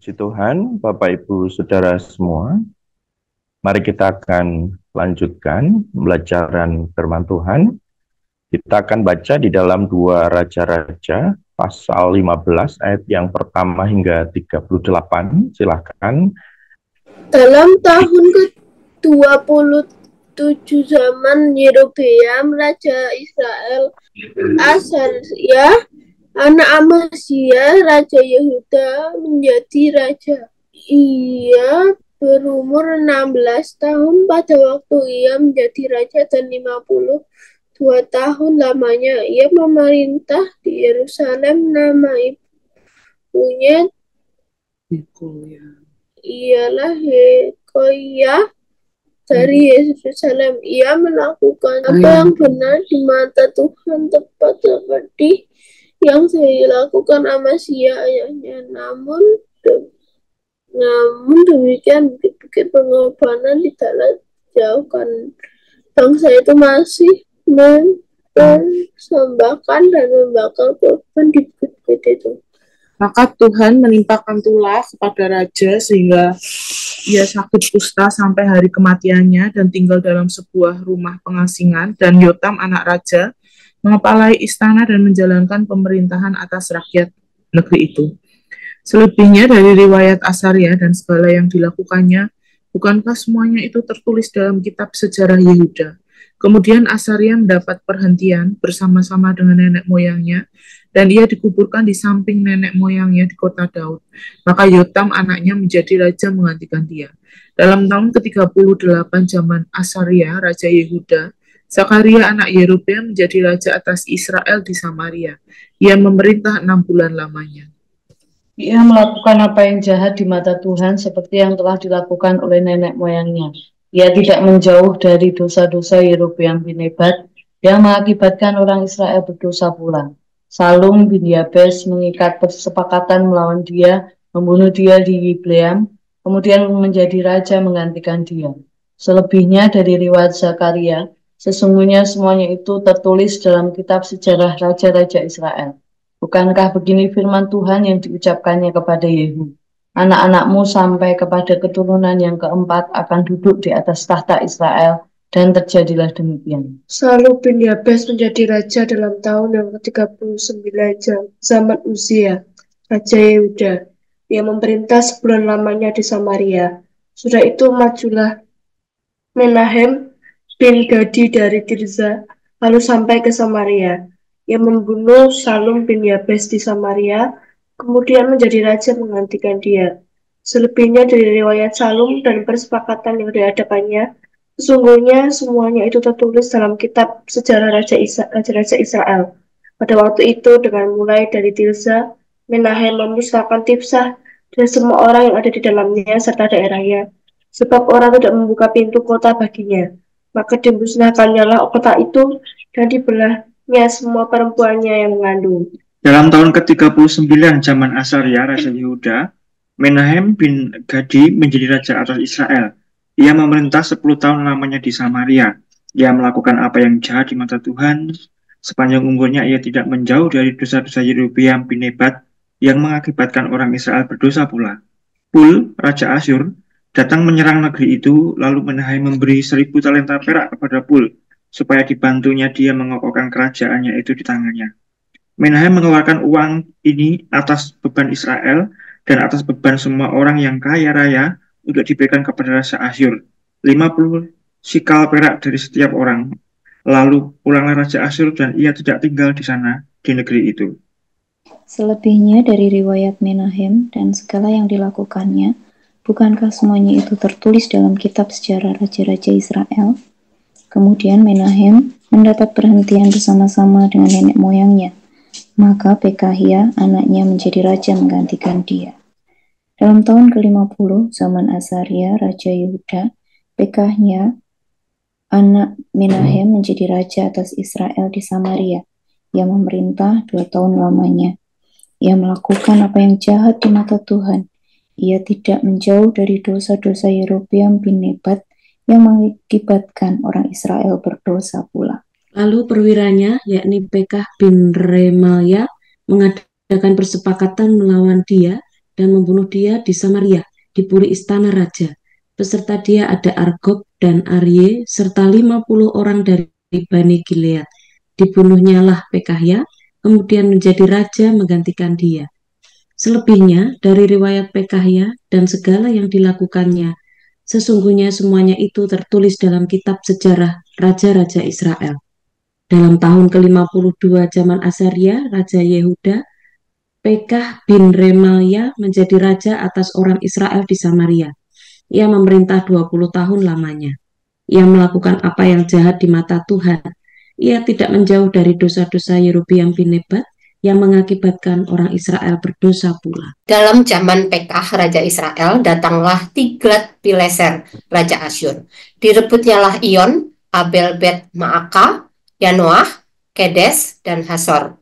Puji Tuhan, Bapak Ibu Saudara semua, mari kita akan lanjutkan pembelajaran firman Tuhan. Kita akan baca di dalam 2 Raja-Raja, pasal 15 ayat yang pertama hingga 38. Silakan. Dalam tahun ke-27 zaman Yerobeam, Raja Israel, Asaria, anak Amazia, Raja Yehuda, menjadi raja. Ia berumur 16 tahun pada waktu ia menjadi raja dan 52 tahun lamanya. Ia memerintah di Yerusalem. Nama ibunya ialah Yekoyah dari Yerusalem. Ia melakukan apa yang benar di mata Tuhan, tepat seperti yang dilakukan Amazia ayahnya. Namun demikian, bukit-bukit pengorbanan tidaklah jauhkan. Bangsa itu masih mempersembahkan dan membakar korban di bukit-bukit itu. Maka Tuhan menimpakan tulah kepada raja sehingga ia sakit kusta sampai hari kematiannya dan tinggal dalam sebuah rumah pengasingan, dan Yotam anak raja mengepalai istana dan menjalankan pemerintahan atas rakyat negeri itu. Selebihnya dari riwayat Asaria dan segala yang dilakukannya, bukankah semuanya itu tertulis dalam kitab sejarah Yehuda? Kemudian Asaria mendapat perhentian bersama-sama dengan nenek moyangnya, dan ia dikuburkan di samping nenek moyangnya di kota Daud. Maka Yotam anaknya menjadi raja menggantikan dia. Dalam tahun ke-38 zaman Asaria, Raja Yehuda, Zakaria anak Yerobeam menjadi raja atas Israel di Samaria. Ia memerintah 6 bulan lamanya. Ia melakukan apa yang jahat di mata Tuhan seperti yang telah dilakukan oleh nenek moyangnya. Ia tidak menjauh dari dosa-dosa Yerobeam bin Nebat yang mengakibatkan orang Israel berdosa pula. Salum bin Yabes mengikat kesepakatan melawan dia, membunuh dia di Yibleam, kemudian menjadi raja menggantikan dia. Selebihnya dari riwayat Zakaria, sesungguhnya semuanya itu tertulis dalam kitab sejarah raja-raja Israel. Bukankah begini firman Tuhan yang diucapkannya kepada Yehu? Anak-anakmu sampai kepada keturunan yang keempat akan duduk di atas tahta Israel, dan terjadilah demikian. Salum bin Yabes menjadi raja dalam tahun yang ke-39 zaman Uzia, Raja Yehuda. Ia memerintah sebulan lamanya di Samaria. Sudah itu majulah Menahem bin Gadi dari Tirza, lalu sampai ke Samaria. Ia membunuh Salum bin Yabes di Samaria, kemudian menjadi raja menggantikan dia. Selebihnya dari riwayat Salum dan persepakatan yang dihadapannya, sesungguhnya semuanya itu tertulis dalam kitab sejarah raja-raja Israel. Pada waktu itu, dengan mulai dari Tirza, Menahem memusnahkan Tifsah dan semua orang yang ada di dalamnya serta daerahnya, sebab orang tidak membuka pintu kota baginya. Maka dimusnahkannyalah kota itu dan dibelahnya semua perempuannya yang mengandung. Dalam tahun ke-39 zaman Asaria, Raja Yehuda, Menahem bin Gadi menjadi raja atas Israel. Ia memerintah 10 tahun lamanya di Samaria. Ia melakukan apa yang jahat di mata Tuhan. Sepanjang umurnya ia tidak menjauh dari dosa-dosa Yerobeam bin Nebat yang mengakibatkan orang Israel berdosa pula. Pul, Raja Asyur, datang menyerang negeri itu, lalu Menahem memberi 1000 talenta perak kepada Pul, supaya dibantunya dia mengokohkan kerajaannya itu di tangannya. Menahem mengeluarkan uang ini atas beban Israel dan atas beban semua orang yang kaya raya untuk diberikan kepada Raja Asyur, 50 sikal perak dari setiap orang. Lalu pulanglah Raja Asyur dan ia tidak tinggal di sana, di negeri itu. Selebihnya dari riwayat Menahem dan segala yang dilakukannya, bukankah semuanya itu tertulis dalam kitab sejarah raja-raja Israel? Kemudian Menahem mendapat perhentian bersama-sama dengan nenek moyangnya. Maka Pekahia anaknya menjadi raja menggantikan dia. Dalam tahun ke-50 zaman Asaria, Raja Yehuda, Pekahia anak Menahem menjadi raja atas Israel di Samaria. Ia memerintah 2 tahun lamanya. Ia melakukan apa yang jahat di mata Tuhan. Ia tidak menjauh dari dosa-dosa Yerobeam bin Nebat yang mengakibatkan orang Israel berdosa pula. Lalu perwiranya, yakni Pekah bin Remalia, mengadakan persepakatan melawan dia dan membunuh dia di Samaria, di puri istana raja. Beserta dia ada Argob dan Arye, serta 50 orang dari Bani Gilead. Dibunuhnyalah Pekahya, kemudian menjadi raja menggantikan dia. Selebihnya dari riwayat Pekahya dan segala yang dilakukannya, sesungguhnya semuanya itu tertulis dalam kitab sejarah Raja-Raja Israel. Dalam tahun ke-52 zaman Asaria, Raja Yehuda, Pekah bin Remalia menjadi raja atas orang Israel di Samaria. Ia memerintah 20 tahun lamanya. Ia melakukan apa yang jahat di mata Tuhan. Ia tidak menjauh dari dosa-dosa Yerobeam bin Nebat yang mengakibatkan orang Israel berdosa pula. Dalam zaman Pekah, Raja Israel, datanglah Tiglat-Pileser, Raja Asyur. Direbutnyalah Iyon, Abel Bet Maaka, Yanoah, Kedes, dan Hasor,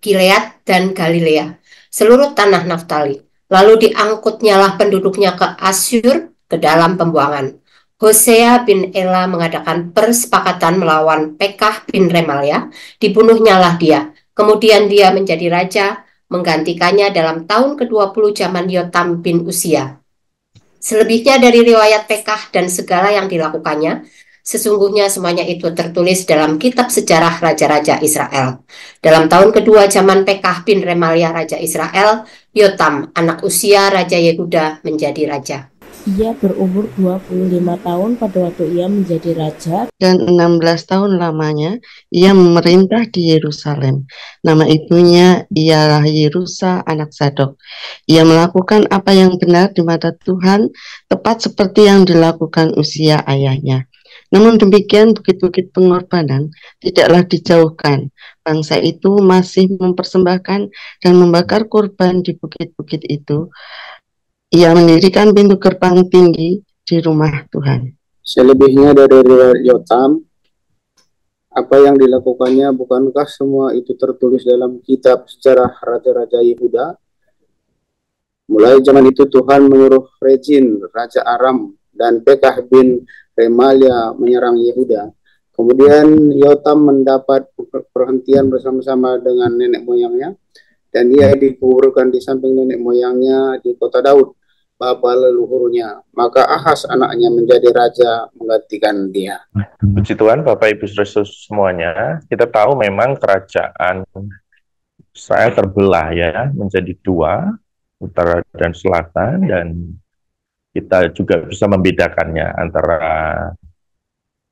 Gilead, dan Galilea, seluruh tanah Naftali. Lalu diangkutnyalah penduduknya ke Asyur ke dalam pembuangan. Hosea bin Ela mengadakan persepakatan melawan Pekah bin Remalia, dibunuhnyalah dia. Kemudian dia menjadi raja, menggantikannya dalam tahun ke-20 zaman Yotam bin Usia. Selebihnya dari riwayat Pekah dan segala yang dilakukannya, sesungguhnya semuanya itu tertulis dalam kitab sejarah Raja-Raja Israel. Dalam tahun kedua zaman Pekah bin Remalia Raja Israel, Yotam, anak Usia Raja Yehuda, menjadi raja. Ia berumur 25 tahun pada waktu ia menjadi raja, dan 16 tahun lamanya ia memerintah di Yerusalem. Nama ibunya ialah Yerusa anak Zadok. Ia melakukan apa yang benar di mata Tuhan, tepat seperti yang dilakukan Usia ayahnya. Namun demikian bukit-bukit pengorbanan tidaklah dijauhkan. Bangsa itu masih mempersembahkan dan membakar kurban di bukit-bukit itu. Ia mendirikan pintu gerbang tinggi di rumah Tuhan. Selebihnya dari riwayat Yotam, apa yang dilakukannya, bukankah semua itu tertulis dalam kitab sejarah Raja-Raja Yehuda? Mulai zaman itu Tuhan menyuruh Rezin, Raja Aram, dan Pekah bin Remalia menyerang Yehuda. Kemudian Yotam mendapat perhentian bersama-sama dengan nenek moyangnya, dan ia dikuburkan di samping nenek moyangnya di kota Daud, bapa leluhurnya. Maka Ahas anaknya menjadi raja menggantikan dia. Puji Tuhan, Bapak Ibu Saudara semuanya, kita tahu memang kerajaan Israel terbelah ya menjadi dua, utara dan selatan, dan kita juga bisa membedakannya antara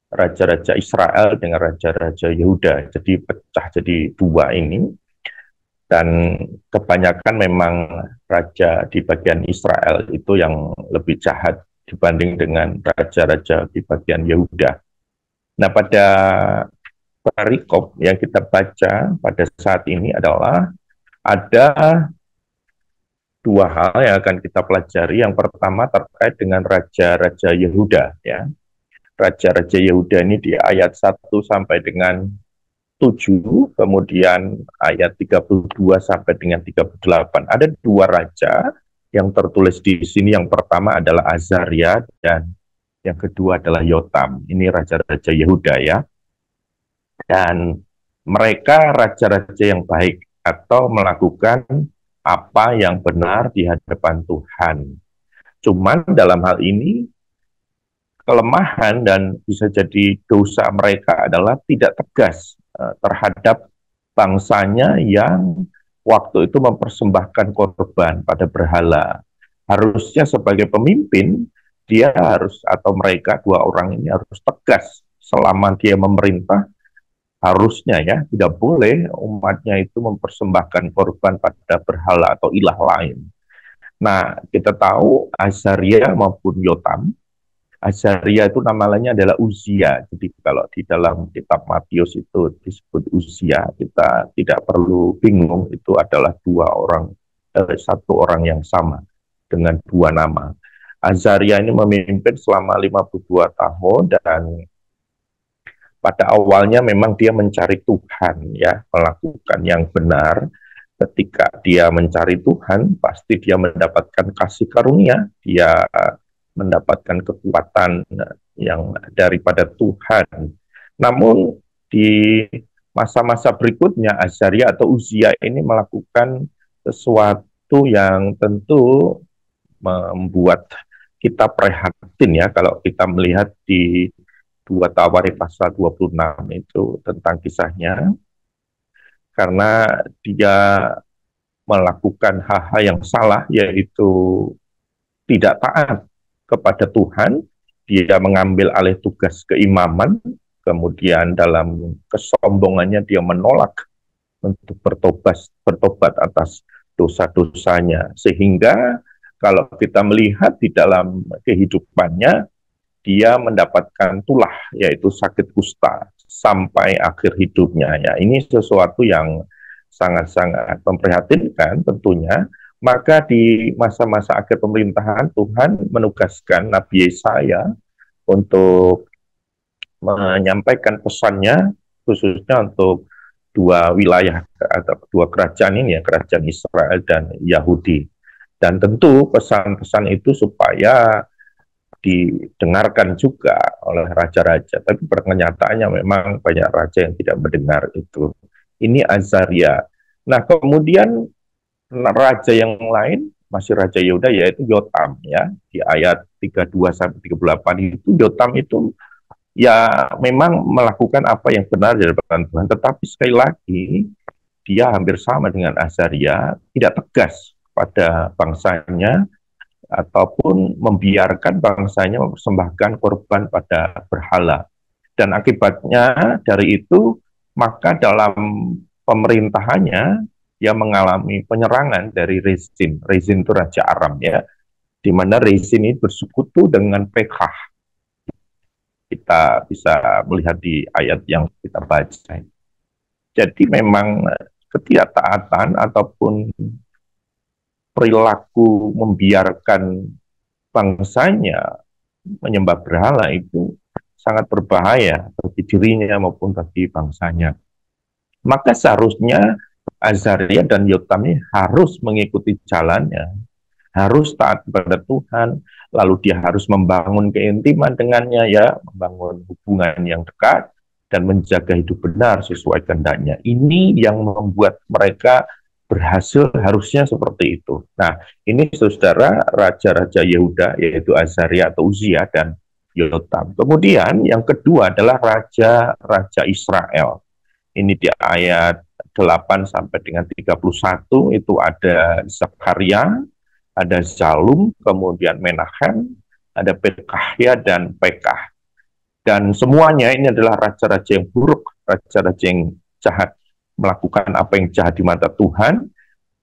raja-raja Israel dengan raja-raja Yehuda. Jadi pecah jadi dua ini. Dan kebanyakan memang raja di bagian Israel itu yang lebih jahat dibanding dengan raja-raja di bagian Yehuda. Nah, pada perikop yang kita baca pada saat ini adalah ada dua hal yang akan kita pelajari. Yang pertama terkait dengan raja-raja Yehuda. Ya. Raja-raja Yehuda ini di ayat 1 sampai dengan 7, kemudian ayat 32 sampai dengan 38. Ada dua raja yang tertulis di sini. Yang pertama adalah Azaria dan yang kedua adalah Yotam. Ini raja-raja Yehuda ya. Dan mereka raja-raja yang baik atau melakukan apa yang benar di hadapan Tuhan. Cuman dalam hal ini kelemahan dan bisa jadi dosa mereka adalah tidak tegas terhadap bangsanya yang waktu itu mempersembahkan korban pada berhala. Harusnya sebagai pemimpin, dia harus, atau mereka, dua orang ini harus tegas selama dia memerintah. Harusnya ya, tidak boleh umatnya itu mempersembahkan korban pada berhala atau ilah lain. Nah, kita tahu Azaria maupun Yotam. Azaria itu namanya adalah Uzia. Jadi kalau di dalam kitab Matius itu disebut Uzia, kita tidak perlu bingung, itu adalah satu orang yang sama dengan dua nama. Azaria ini memimpin selama 52 tahun dan pada awalnya memang dia mencari Tuhan ya, melakukan yang benar. Ketika dia mencari Tuhan, pasti dia mendapatkan kasih karunia, dia mendapatkan kekuatan yang daripada Tuhan. Namun di masa-masa berikutnya Azaria atau Uzia ini melakukan sesuatu sesuatu yang tentu membuat kita prihatin ya kalau kita melihat di 2 Tawarikh pasal 26 itu tentang kisahnya, karena dia melakukan hal-hal yang salah, yaitu tidak taat kepada Tuhan. Dia mengambil alih tugas keimaman, kemudian dalam kesombongannya dia menolak untuk bertobat atas dosa-dosanya, sehingga kalau kita melihat di dalam kehidupannya, dia mendapatkan tulah, yaitu sakit kusta, sampai akhir hidupnya. Ya, ini sesuatu yang sangat-sangat memprihatinkan tentunya. Maka di masa-masa akhir pemerintahan, Tuhan menugaskan Nabi Yesaya untuk menyampaikan pesannya, khususnya untuk 2 wilayah atau 2 kerajaan ini ya, kerajaan Israel dan Yahudi. Dan tentu pesan-pesan itu supaya didengarkan juga oleh raja-raja, tapi kenyataannya memang banyak raja yang tidak mendengar itu. Ini Azaria. Nah, kemudian raja yang lain, masih Raja Yehuda, yaitu Yotam ya. Di ayat 32 sampai 38 itu Yotam itu ya memang melakukan apa yang benar di hadapan Tuhan, tetapi sekali lagi dia hampir sama dengan Azaria, tidak tegas pada bangsanya, ataupun membiarkan bangsanya mempersembahkan korban pada berhala. Dan akibatnya dari itu, maka dalam pemerintahannya, dia mengalami penyerangan dari Rezin. Rezin itu Raja Aram ya, di mana Rezin ini bersekutu dengan Pekah. Kita bisa melihat di ayat yang kita baca. Jadi memang ketidaktaatan ataupun perilaku membiarkan bangsanya menyembah berhala itu sangat berbahaya bagi dirinya maupun bagi bangsanya. Maka seharusnya Azaria dan Yotam ini harus mengikuti jalannya, harus taat kepada Tuhan, lalu dia harus membangun keintiman dengannya ya, membangun hubungan yang dekat dan menjaga hidup benar sesuai kehendaknya. Ini yang membuat mereka berhasil, harusnya seperti itu. Nah, ini saudara raja-raja Yehuda, yaitu Azaria atau Uzia dan Yotam. Kemudian yang kedua adalah raja-raja Israel. Ini di ayat 8 sampai dengan 31 itu ada Zakaria, ada Zalum, kemudian Menahem, ada Pekahya dan Pekah. Dan semuanya ini adalah raja-raja yang buruk, raja-raja yang jahat, melakukan apa yang jahat di mata Tuhan,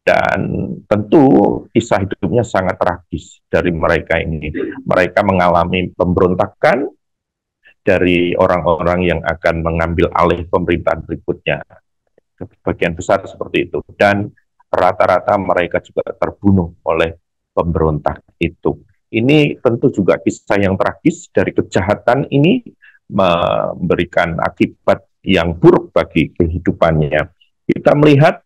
dan tentu kisah hidupnya sangat tragis dari mereka ini. Mereka mengalami pemberontakan dari orang-orang yang akan mengambil alih pemerintahan berikutnya. Sebagian besar seperti itu. Dan rata-rata mereka juga terbunuh oleh pemberontak itu. Ini tentu juga kisah yang tragis dari kejahatan ini memberikan akibat yang buruk bagi kehidupannya. Kita melihat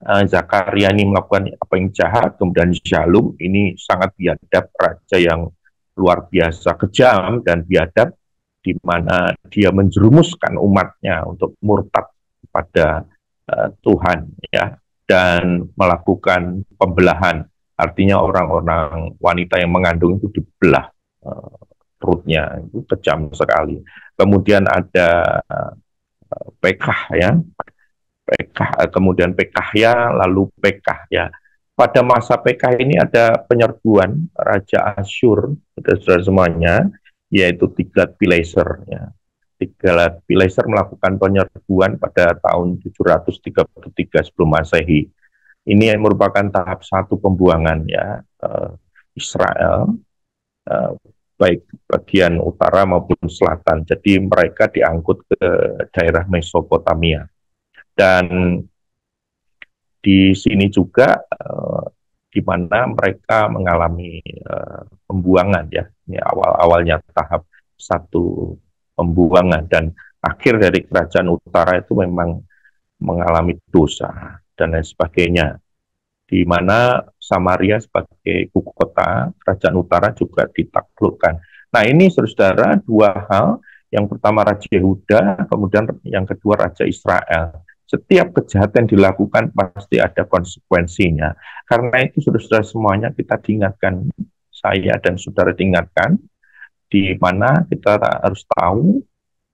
Zakaria ini melakukan apa yang jahat, kemudian Zalum ini sangat biadab, raja yang luar biasa kejam dan biadab, di mana dia menjerumuskan umatnya untuk murtad kepada Tuhan ya, dan melakukan pembelahan, artinya orang-orang wanita yang mengandung itu dibelah perutnya, itu kejam sekali. Kemudian ada Pekah ya, Pekah, kemudian Pekahya, lalu Pekah ya. Pada masa Pekah ini ada penyerbuan Raja Asyur, saudara semuanya, yaitu Tiglat-Pileser ya. Tiglat-Pileser melakukan penyerbuan pada tahun 733 sebelum Masehi. Ini merupakan tahap 1 pembuangan ya Israel, baik bagian utara maupun selatan. Jadi mereka diangkut ke daerah Mesopotamia. Dan di sini juga di mana mereka mengalami pembuangan ya. Ini awal-awalnya tahap 1 pembuangan, dan akhir dari kerajaan utara itu memang mengalami dosa dan lain sebagainya. Di mana Samaria sebagai ibu kota kerajaan utara juga ditaklukkan. Nah, ini saudara 2 hal. Yang pertama Raja Yehuda, kemudian yang kedua Raja Israel. Setiap kejahatan dilakukan pasti ada konsekuensinya. Karena itu saudara-saudara semuanya kita diingatkan, saya dan saudara diingatkan, di mana kita harus tahu,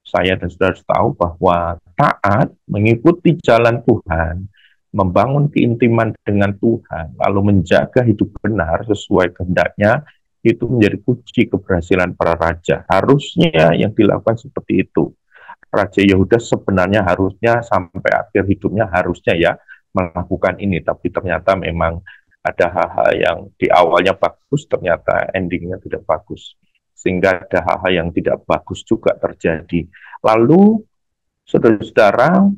saya dan saudara harus tahu bahwa taat mengikuti jalan Tuhan, membangun keintiman dengan Tuhan, lalu menjaga hidup benar sesuai kehendaknya, itu menjadi kunci keberhasilan para raja. Harusnya yang dilakukan seperti itu. Raja Yehuda sebenarnya harusnya sampai akhir hidupnya harusnya ya melakukan ini, tapi ternyata memang ada hal-hal yang di awalnya bagus, ternyata endingnya tidak bagus. Sehingga ada hal-hal yang tidak bagus juga terjadi. Lalu, saudara-saudara,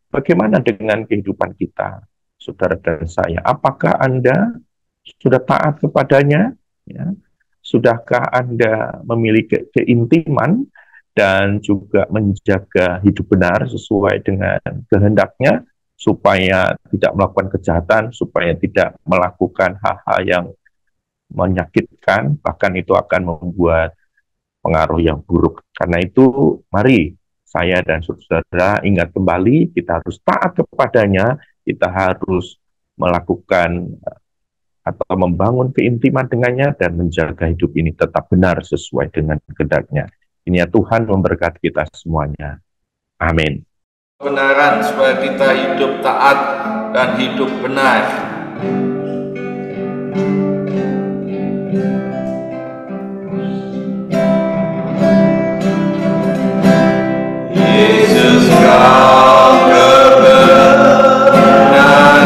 bagaimana dengan kehidupan kita, saudara dan saya? Apakah Anda sudah taat kepadanya? Ya? Sudahkah Anda memiliki keintiman dan juga menjaga hidup benar sesuai dengan kehendaknya, supaya tidak melakukan kejahatan, supaya tidak melakukan hal-hal yang menyakitkan, bahkan itu akan membuat pengaruh yang buruk. Karena itu, mari saya dan saudara ingat kembali, kita harus taat kepadanya, kita harus melakukan atau membangun keintiman dengannya dan menjaga hidup ini tetap benar sesuai dengan kehendaknya. Ini ya Tuhan memberkati kita semuanya. Amin. Kebenaran supaya kita hidup taat dan hidup benar. Yesus kau kebenaran yang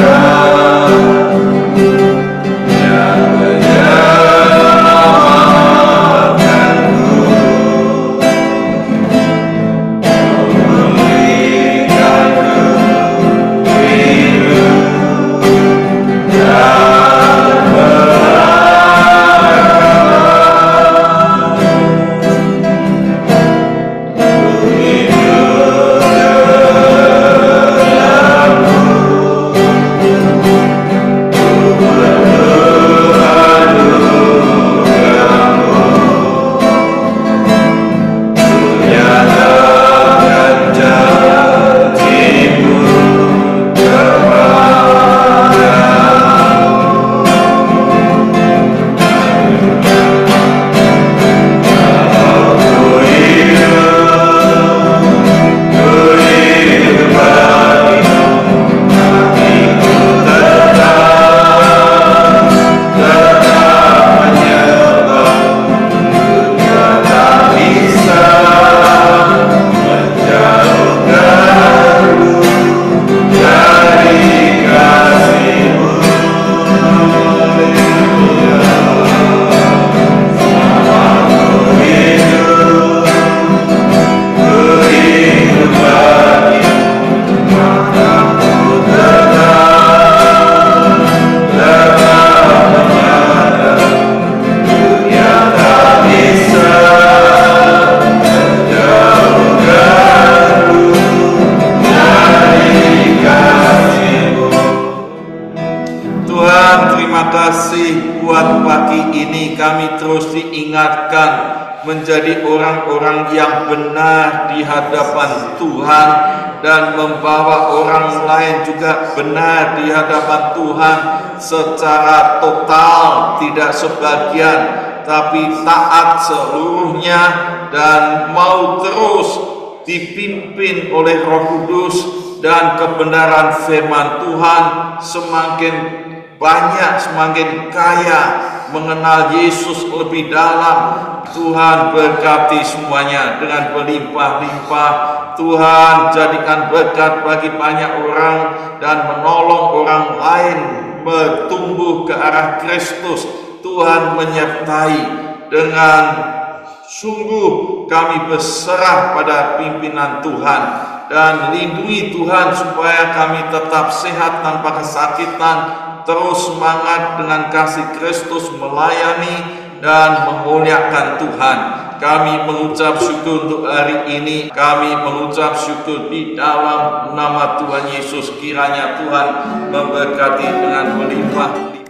menyelamatkanku, memberikanku hidup dan menjadi orang-orang yang benar di hadapan Tuhan dan membawa orang lain juga benar di hadapan Tuhan secara total, tidak sebagian, tapi taat seluruhnya dan mau terus dipimpin oleh Roh Kudus dan kebenaran firman Tuhan, semakin banyak, semakin kaya mengenal Yesus lebih dalam. Tuhan berkati semuanya dengan berlimpah-limpah. Tuhan jadikan berkat bagi banyak orang dan menolong orang lain bertumbuh ke arah Kristus. Tuhan menyertai dengan sungguh kami berserah pada pimpinan Tuhan dan lindungi Tuhan supaya kami tetap sehat tanpa kesakitan, terus semangat dengan kasih Kristus melayani dan memuliakan Tuhan. Kami mengucap syukur untuk hari ini. Kami mengucap syukur di dalam nama Tuhan Yesus. Kiranya Tuhan memberkati dengan melimpah.